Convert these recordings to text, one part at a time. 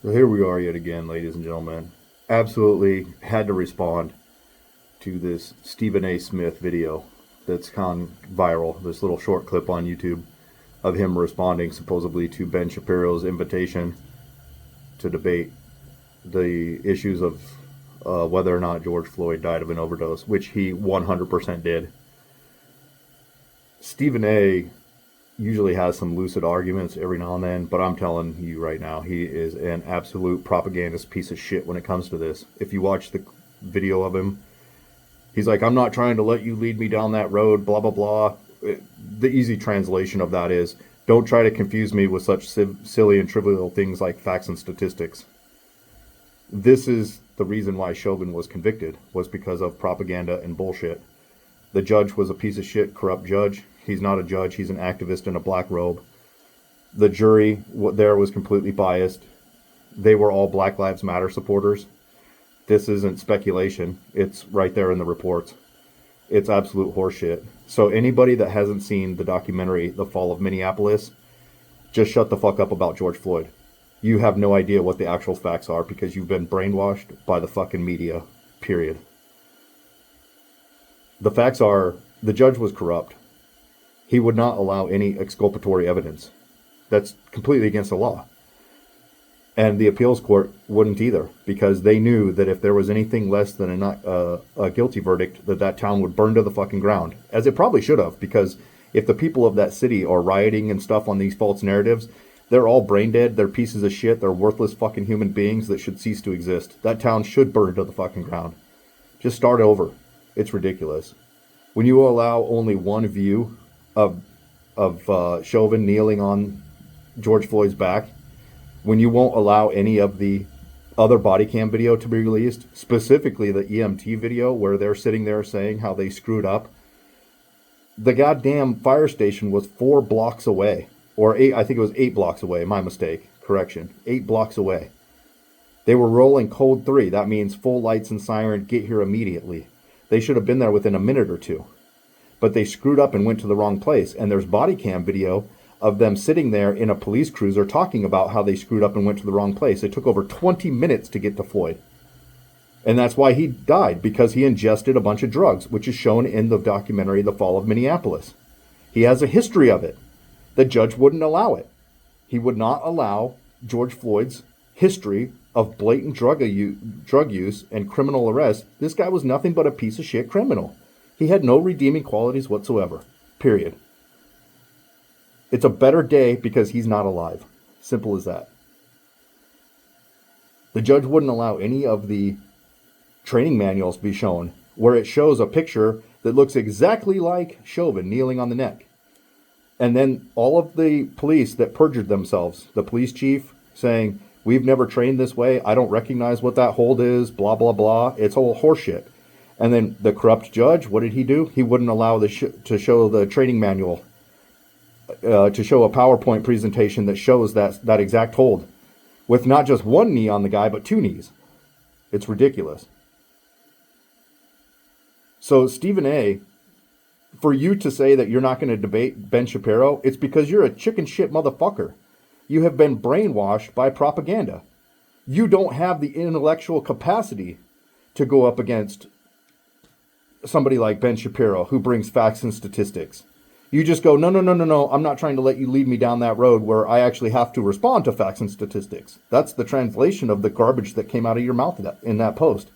So here we are yet again, ladies and gentlemen. Absolutely had to respond to this Stephen A. Smith video that's gone viral, this little short clip on YouTube of him responding supposedly to Ben Shapiro's invitation to debate the issues of whether or not George Floyd died of an overdose, which he 100% did. Stephen A. usually has some lucid arguments every now and then, but I'm telling you right now, he is an absolute propagandist piece of shit when it comes to this. If you watch the video of him, he's like, I'm not trying to let you lead me down that road, blah, blah, blah. The easy translation of that is, don't try to confuse me with such silly and trivial things like facts and statistics. This is the reason why Chauvin was convicted, was because of propaganda and bullshit. The judge was a piece of shit, corrupt judge. He's not a judge. He's an activist in a black robe. The jury there was completely biased. They were all Black Lives Matter supporters. This isn't speculation. It's right there in the reports. It's absolute horseshit. So anybody that hasn't seen the documentary, The Fall of Minneapolis, just shut the fuck up about George Floyd. You have no idea what the actual facts are because you've been brainwashed by the fucking media, period. The facts are, the judge was corrupt. He would not allow any exculpatory evidence. That's completely against the law. And the appeals court wouldn't either, because they knew that if there was anything less than a guilty verdict, that town would burn to the fucking ground. As it probably should have, because if the people of that city are rioting and stuff on these false narratives, they're all brain dead, they're pieces of shit, they're worthless fucking human beings that should cease to exist. That town should burn to the fucking ground. Just start over. It's ridiculous. When you allow only one view of Chauvin kneeling on George Floyd's back, when you won't allow any of the other body cam video to be released, specifically the EMT video where they're sitting there saying how they screwed up, the goddamn fire station was 4 blocks away, or 8, I think it was 8 blocks away, my mistake, correction, 8 blocks away. They were rolling code 3, that means full lights and siren, get here immediately. They should have been there within a minute or two. But they screwed up and went to the wrong place. And there's body cam video of them sitting there in a police cruiser talking about how they screwed up and went to the wrong place. It took over 20 minutes to get to Floyd. And that's why he died, because he ingested a bunch of drugs, which is shown in the documentary The Fall of Minneapolis. He has a history of it. The judge wouldn't allow it. He would not allow George Floyd's history of blatant drug use and criminal arrest. This guy was nothing but a piece of shit criminal. He had no redeeming qualities whatsoever. Period. It's a better day because he's not alive. Simple as that. The judge wouldn't allow any of the training manuals to be shown where it shows a picture that looks exactly like Chauvin kneeling on the neck. And then all of the police that perjured themselves, the police chief saying, we've never trained this way, I don't recognize what that hold is, blah, blah, blah. It's all horseshit. And then the corrupt judge, what did he do? He wouldn't allow to show the training manual, to show a PowerPoint presentation that shows that exact hold, with not just one knee on the guy, but 2 knees. It's ridiculous. So Stephen A., for you to say that you're not going to debate Ben Shapiro, it's because you're a chicken shit motherfucker. You have been brainwashed by propaganda. You don't have the intellectual capacity to go up against somebody like Ben Shapiro, who brings facts and statistics. You just go, no, I'm not trying to let you lead me down that road where I actually have to respond to facts and statistics. That's the translation of the garbage that came out of your mouth in that post.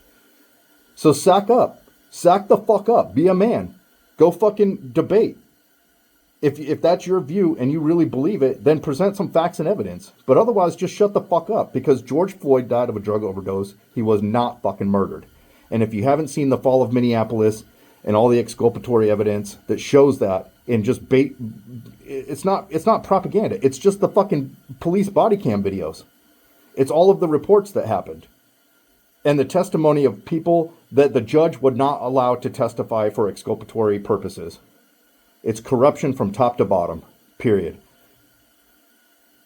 So sack up. Sack the fuck up. Be a man. Go fucking debate. If that's your view and you really believe it, then present some facts and evidence. But otherwise, just shut the fuck up, because George Floyd died of a drug overdose. He was not fucking murdered. And if you haven't seen The Fall of Minneapolis and all the exculpatory evidence that shows that, and just bait, it's not propaganda. It's just the fucking police body cam videos. It's all of the reports that happened. And the testimony of people that the judge would not allow to testify for exculpatory purposes. It's corruption from top to bottom, period.